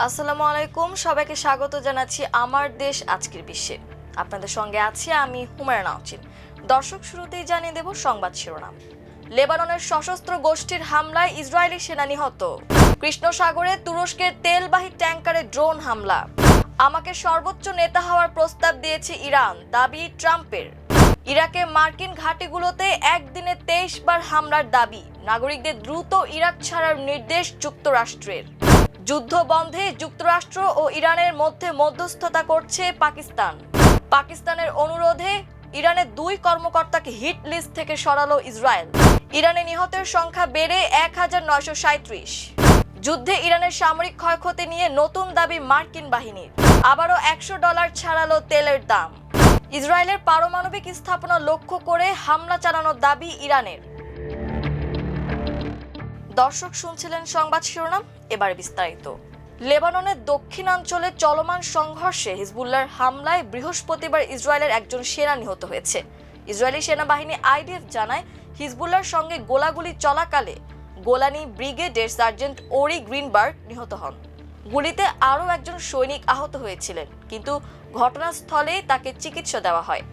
আসসালামু আলাইকুম, সবাইকে স্বাগত জানাচ্ছি আমার দেশ আজকের বিশ্বে। আপনাদের সঙ্গে আছি আমি হুমায়রা নাওচিন। দর্শক, শুরুতেই জানিয়ে দেব সংবাদ শিরোনাম। লেবাননের সশস্ত্র গোষ্ঠীর হামলায় ইসরায়েলি সেনা নিহত। কৃষ্ণ সাগরে তুরস্কের তেলবাহী ট্যাঙ্কারে ড্রোন হামলা। আমাকে সর্বোচ্চ নেতা হওয়ার প্রস্তাব দিয়েছে ইরান, দাবি ট্রাম্পের। ইরাকে মার্কিন ঘাঁটিগুলোতে একদিনে 23 বার হামলার দাবি। নাগরিকদের দ্রুত ইরাক ছাড়ার নির্দেশ যুক্তরাষ্ট্রের। যুদ্ধ বন্ধে যুক্তরাষ্ট্র ও ইরানের মধ্যে মধ্যস্থতা করছে পাকিস্তান। পাকিস্তানের অনুরোধে ইরানের 2 কর্মকর্তাকে হিট লিস্ট থেকে সরালো ইসরায়েল। ইরানে নিহতের সংখ্যা বেড়ে 1937। যুদ্ধে ইরানের সামরিক ক্ষয়ক্ষতি নিয়ে নতুন দাবি মার্কিন বাহিনীর। আবারও $100 ছাড়ালো তেলের দাম। ইসরায়েলের পারমাণবিক স্থাপনা লক্ষ্য করে হামলা চালানোর দাবি ইরানের। দর্শক, শুনছিলেন সংবাদ শিরোনাম, এবার বিস্তারিত। লেবাননের দক্ষিণাঞ্চলে চলমান সংঘর্ষে হিজবুল্লাহর হামলায় বৃহস্পতিবার ইসরায়েলের একজন সেনা নিহত হয়েছে। ইসরায়েলি সেনাবাহিনী আইডিএফ জানায়, হিজবুল্লাহর সঙ্গে গোলাগুলি চলাকালে গোলানি ব্রিগেডের সার্জেন্ট ওরি গ্রিনবার্গ নিহত হন। গুলিতে আরও একজন সৈনিক আহত হয়েছিলেন, কিন্তু ঘটনাস্থলেই তাকে চিকিৎসা দেওয়া হয়।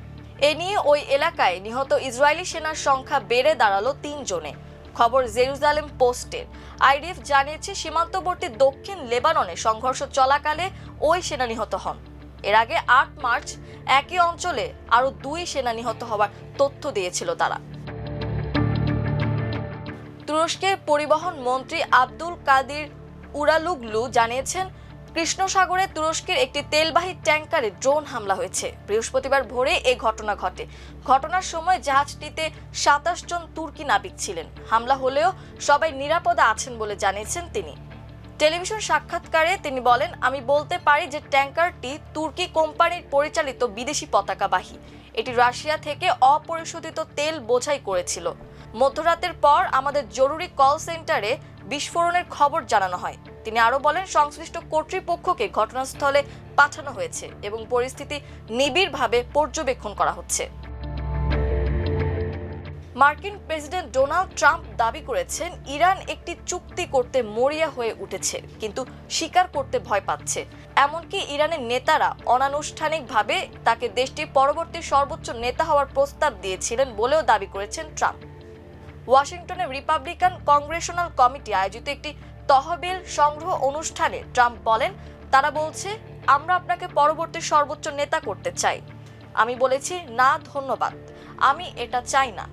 এ নিয়ে ওই এলাকায় নিহত ইসরায়েলি সেনার সংখ্যা বেড়ে দাঁড়ালো 3 জনে। খবর জেরুজালেম পোস্টের। আইডিএফ জানিয়েছে, সীমান্তবর্তী দক্ষিণ লেবাননে সংঘর্ষ চলাকালে ওই সেনা নিহত হন। এর আগে 8 মার্চ একই অঞ্চলে আরও 2 সেনা নিহত হওয়ার তথ্য দিয়েছিল তারা। তুরস্কের পরিবহন মন্ত্রী আব্দুল কাদির উরালুগলু জানিয়েছেন, কৃষ্ণ সাগরে তুরস্কের একটি তেলবাহী ট্যাঙ্কারে ড্রোন হামলা হয়েছে। বৃহস্পতিবার ভোরে এই ঘটনা ঘটে। ঘটনার সময় জাহাজটিতে 27 জন তুর্কি নাবিক ছিলেন। হামলা হলেও সবাই নিরাপদে আছেন বলে জানিয়েছেন তিনি। টেলিভিশন সাক্ষাৎকারে তিনি বলেন, আমি বলতে পারি যে ট্যাঙ্কারটি তুর্কি কোম্পানির পরিচালিত বিদেশি পতাকাবাহী। এটি রাশিয়া থেকে অপরিশোধিত তেল বোঝাই করেছিল। মধ্যরাতের পর আমাদের জরুরি কল সেন্টারে বিস্ফোরণের খবর জানানো হয়। তিনি আরো বলেন, সংশ্লিষ্ট কর্তৃপক্ষকে ঘটনাস্থলে পাঠানো হয়েছে এবং পরিস্থিতি নিবিড়ভাবে পর্যবেক্ষণ করা হচ্ছে। মার্কিন প্রেসিডেন্ট ডোনাল্ড ট্রাম্প দাবি করেছেন, ইরান একটি চুক্তি করতে মরিয়া হয়ে উঠেছে, কিন্তু স্বীকার করতে ভয় পাচ্ছে। এমনকি ইরানের নেতারা অনানুষ্ঠানিকভাবে তাকে দেশটির পরবর্তী সর্বোচ্চ নেতা হওয়ার প্রস্তাব দিয়েছিলেন বলেও দাবি করেছেন ট্রাম্প। ওয়াশিংটনের রিপাবলিকান কংগ্রেশনাল কমিটি আয়োজিত একটি তহবিল সংগ্রহ অনুষ্ঠানে ট্রাম্প বলেন, তারা বলছে, আমরা আপনাকে পরবর্তী সর্বোচ্চ নেতা করতে চাই। আমি বলেছি, না ধন্যবাদ, আমি এটা চাই না।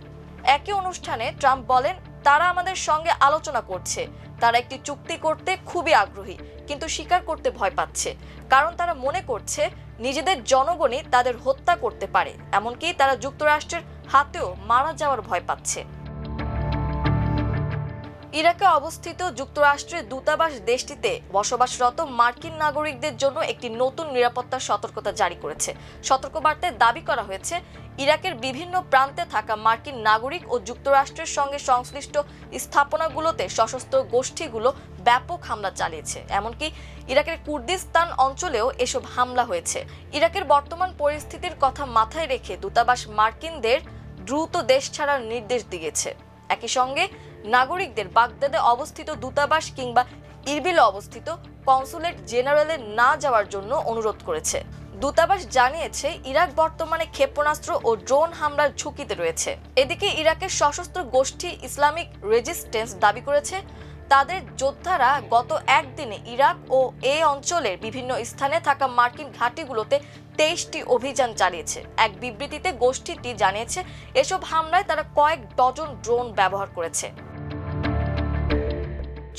একই অনুষ্ঠানে ট্রাম্প বলেন, তারা আমাদের সঙ্গে আলোচনা করছে, তারা একটি চুক্তি করতে খুবই আগ্রহী, কিন্তু স্বীকার করতে ভয় পাচ্ছে, কারণ তারা মনে করছে নিজেদের জনগণই তাদের হত্যা করতে পারে, এমনকি তারা যুক্তরাষ্ট্রের হাতেও মারা যাওয়ার ভয় পাচ্ছে। ইরাকে অবস্থিত যুক্তরাষ্ট্রের দূতাবাস দেশটিতে বসবাসরত মার্কিন নাগরিকদের জন্য একটি নতুন নিরাপত্তা সতর্কতা জারি করেছে। সতর্কবার্তায় দাবি করা হয়েছে, ইরাকের বিভিন্ন প্রান্তে থাকা মার্কিন নাগরিক ও যুক্তরাষ্ট্রের সঙ্গে সংশ্লিষ্ট স্থাপনাগুলোতে সশস্ত্র গোষ্ঠীগুলো ব্যাপক হামলা চালিয়েছে। এমনকি ইরাকের কুর্দিস্তান অঞ্চলেও এসব হামলা হয়েছে। ইরাকের বর্তমান পরিস্থিতির কথা মাথায় রেখে দূতাবাস মার্কিনদের দ্রুত দেশ ছাড়ার নির্দেশ দিয়েছে। একই সঙ্গে নাগরিকদের বাগদাদে অবস্থিত দূতাবাস কিংবা ইরবিলে অবস্থিত কনসুলেট জেনারেলে না যাওয়ার জন্য অনুরোধ করেছে। দূতাবাস জানিয়েছে, ইরাক বর্তমানে ক্ষেপণাস্ত্র ও ড্রোন হামলার ঝুঁকিতে রয়েছে। এদিকে ইরাকের সশস্ত্র গোষ্ঠী ইসলামিক রেজিস্ট্যান্স দাবি করেছে, তাদের যোদ্ধারা গত একদিনে ইরাক ও এই অঞ্চলের বিভিন্ন স্থানে থাকা মার্কিন ঘাঁটিগুলোতে 23টি অভিযান চালিয়েছে। এক বিবৃতিতে গোষ্ঠীটি জানিয়েছে, এসব হামলায় তারা কয়েক ডজন ড্রোন ব্যবহার করেছে।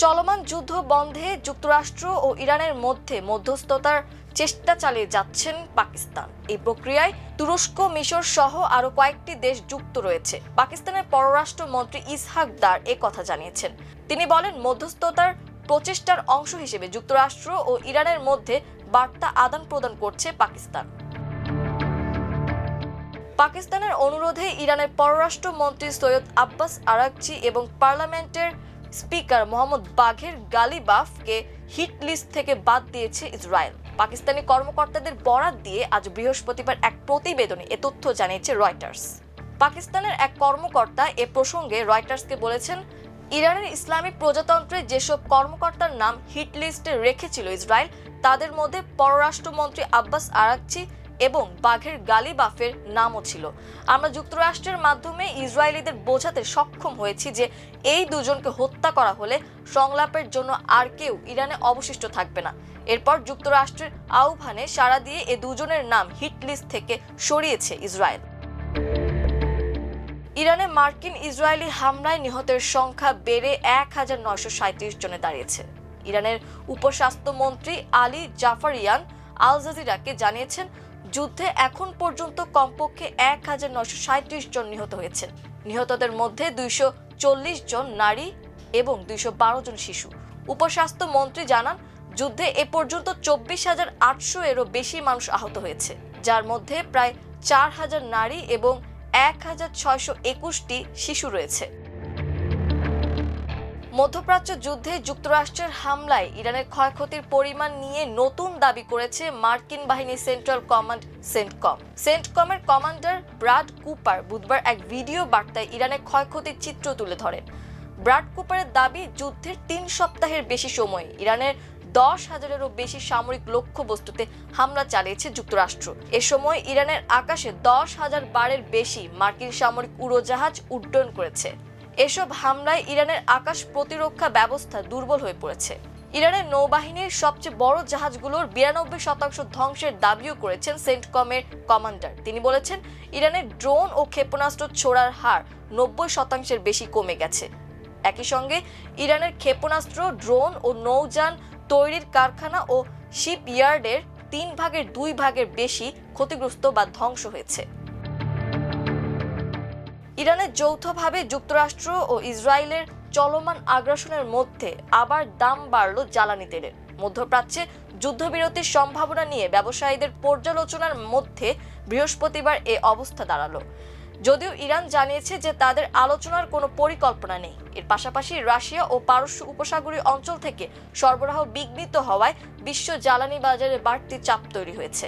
চলমান যুদ্ধ বন্ধে যুক্তরাষ্ট্র ও ইরানের মধ্যে মধ্যস্থতার চেষ্টা চালিয়ে যাচ্ছেন পাকিস্তান। এই প্রক্রিয়ায় তুরস্ক, মিশর সহ আরো কয়েকটি দেশ যুক্ত রয়েছে। পাকিস্তানের পররাষ্ট্রমন্ত্রী ইসহাক দার এ কথা জানিয়েছেন। তিনি বলেন, মধ্যস্থতার প্রচেষ্টার অংশ হিসেবে যুক্তরাষ্ট্র ও ইরানের মধ্যে বার্তা আদান প্রদান করছে পাকিস্তান। পাকিস্তানের অনুরোধে ইরানের পররাষ্ট্রমন্ত্রী সৈয়দ আব্বাস আরাকচি এবং পার্লামেন্টের স্পিকার মোহাম্মদ বাঘের গালিবাফকে হিট লিস্ট থেকে বাদ দিয়েছে ইসরায়েল। পাকিস্তানি কর্মকর্তাদের বরাত দিয়ে আজ বৃহস্পতিবার এক প্রতিবেদনে এ তথ্য জানিয়েছে রয়টার্স। পাকিস্তানের এক কর্মকর্তা এ প্রসঙ্গে রয়টার্সকে বলেছেন, ইরানের ইসলামিক প্রজাতন্ত্রে যেসব কর্মকর্তার নাম হিট লিস্টে রেখেছিল ইসরায়েল, তাদের মধ্যে পররাষ্ট্রমন্ত্রী আব্বাস আরাকচি এবং বাঘের গালিবাফের নামও ছিল। আমরা যুক্তরাষ্ট্রের মাধ্যমে ইসরায়েলিদের বোঝাতে সক্ষম হয়েছি যে এই দুজনকে হত্যা করা হলে সংলাপের জন্য আর কেউ ইরানে অবশিষ্ট থাকবে না। এরপর যুক্তরাষ্ট্রের আহ্বানে সাড়া দিয়ে এ দুজনের নাম হিট লিস্ট থেকে সরিয়েছে ইসরায়েল। ইরানে মার্কিন ইসরায়েলি হামলায় নিহতের সংখ্যা বেড়ে 1937 জনে দাঁড়িয়েছে। ইরানের উপস্বাস্থ্যমন্ত্রী আলী জাফারিয়ান আল জাজিরাকে জানিয়েছেন, যুদ্ধে এখন পর্যন্ত কমপক্ষে 1937 জন নিহত হয়েছেন। নিহতদের মধ্যে 240 জন নারী এবং 212 জন শিশু। উপস্বাস্থ্যমন্ত্রী জানান, যুদ্ধে এ পর্যন্ত 24,800 এরও বেশি মানুষ আহত হয়েছে, যার মধ্যে প্রায় 4,000 নারী এবং 1,621টি শিশু রয়েছে। মধ্যপ্রাচ্য যুদ্ধে যুক্তরাষ্ট্রের হামলায় ইরানের ক্ষয়ক্ষতির পরিমাণ নিয়ে নতুন দাবি করেছে মার্কিন বাহিনী সেন্ট্রাল কমান্ড সেন্টকম। সেন্টকমের কমান্ডার ব্রাড কুপার বুধবার এক ভিডিও বার্তায় ইরানের ক্ষয়ক্ষতির চিত্র তুলে ধরেন। ব্রাড কুপারের দাবি, যুদ্ধের 3 সপ্তাহের বেশি সময়ে ইরানের 10,000-এরও বেশি সামরিক লক্ষ্যবস্তুতে হামলা চালিয়েছে যুক্তরাষ্ট্র। এ সময় ইরানের আকাশে 10,000 বারের বেশি মার্কিন সামরিক উড়োজাহাজ উড্ডয়ন করেছে। এসব হামলায় ইরানের আকাশ প্রতিরক্ষা ব্যবস্থা দুর্বল হয়ে পড়েছে। ইরানের নৌবাহিনীর সবচেয়ে বড় জাহাজগুলোর 92% ধ্বংসের দাবিও করেছেন সেন্টকমের কমান্ডার। তিনি বলেছেন, ইরানের ড্রোন ও ক্ষেপণাস্ত্র ছোড়ার হার 90% বেশি কমে গেছে। একই সঙ্গে ইরানের ক্ষেপণাস্ত্র, ড্রোন ও নৌযান তৈরির কারখানা ও শিপইয়ার্ডের 2/3 বেশি ক্ষতিগ্রস্ত বা ধ্বংস হয়েছে। ইরানের যৌথভাবে যুক্তরাষ্ট্র ও ইসরায়েলের চলমান আগ্রাসনের মধ্যে আবার দাম বাড়ল জ্বালানি তেলের। মধ্যপ্রাচ্যে যুদ্ধবিরতির সম্ভাবনা নিয়ে ব্যবসায়ীদের পর্যালোচনার মধ্যে বৃহস্পতিবার এ অবস্থা দাঁড়ালো। যদিও ইরান জানিয়েছে যে তাদের আলোচনার কোনো পরিকল্পনা নেই। এর পাশাপাশি রাশিয়া ও পারস্য উপসাগরীয় অঞ্চল থেকে সরবরাহ বিঘ্নিত হওয়ায় বিশ্ব জ্বালানি বাজারে বাড়তি চাপ তৈরি হয়েছে।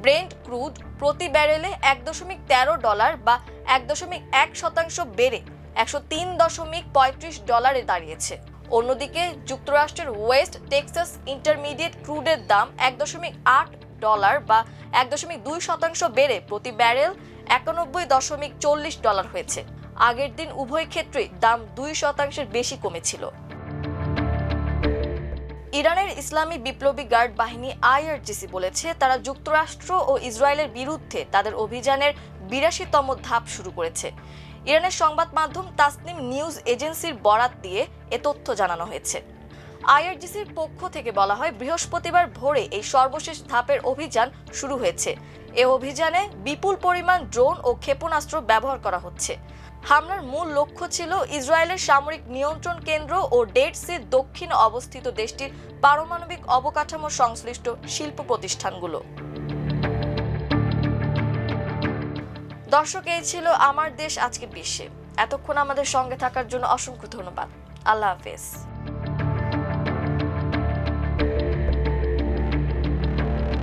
ব্রেন্ট ক্রুড প্রতি ব্যারেলে $1.13 বা 1.1% বেড়ে $103.35 দাঁড়িয়েছে। অন্যদিকে যুক্তরাষ্ট্রের ওয়েস্ট টেক্সাস ইন্টারমিডিয়েট ক্রুডের দাম $1.8 বা 1.2% বেড়ে প্রতি ব্যারেল $91.40 হয়েছে। আগের দিন উভয় ক্ষেত্রেই দাম 2% বেশি কমেছিল। ইরানের ইসলামী বিপ্লবী গার্ড বাহিনী IRGC বলেছে, তারা যুক্তরাষ্ট্র ও ইসরায়েলের বিরুদ্ধে তাদের অভিযানের 82তম ধাপ শুরু করেছে। ইরানের সংবাদ মাধ্যম তাসনিম নিউজ এজেন্সির বরাত দিয়ে এ তথ্য জানানো হয়েছে। IRGCর পক্ষ থেকে বলা হয়, বৃহস্পতিবার ভোরে এই সর্বশেষ ধাপের অভিযান শুরু হয়েছে। এ অভিযানে বিপুল পরিমাণ ড্রোন ও ক্ষেপণাস্ত্র ব্যবহার করা হচ্ছে। হামলার মূল লক্ষ্য ছিল ইসরায়েলের সামরিক নিয়ন্ত্রণ কেন্দ্র ও ডেড সির দক্ষিণে অবস্থিত দেশটির পারমাণবিক অবকাঠামো সংশ্লিষ্ট শিল্প প্রতিষ্ঠানগুলো। দর্শক, এই ছিল আমার দেশ আজকের বিশ্বে। এতক্ষণ আমাদের সঙ্গে থাকার জন্য অসংখ্য ধন্যবাদ। আল্লাহ হাফেজ।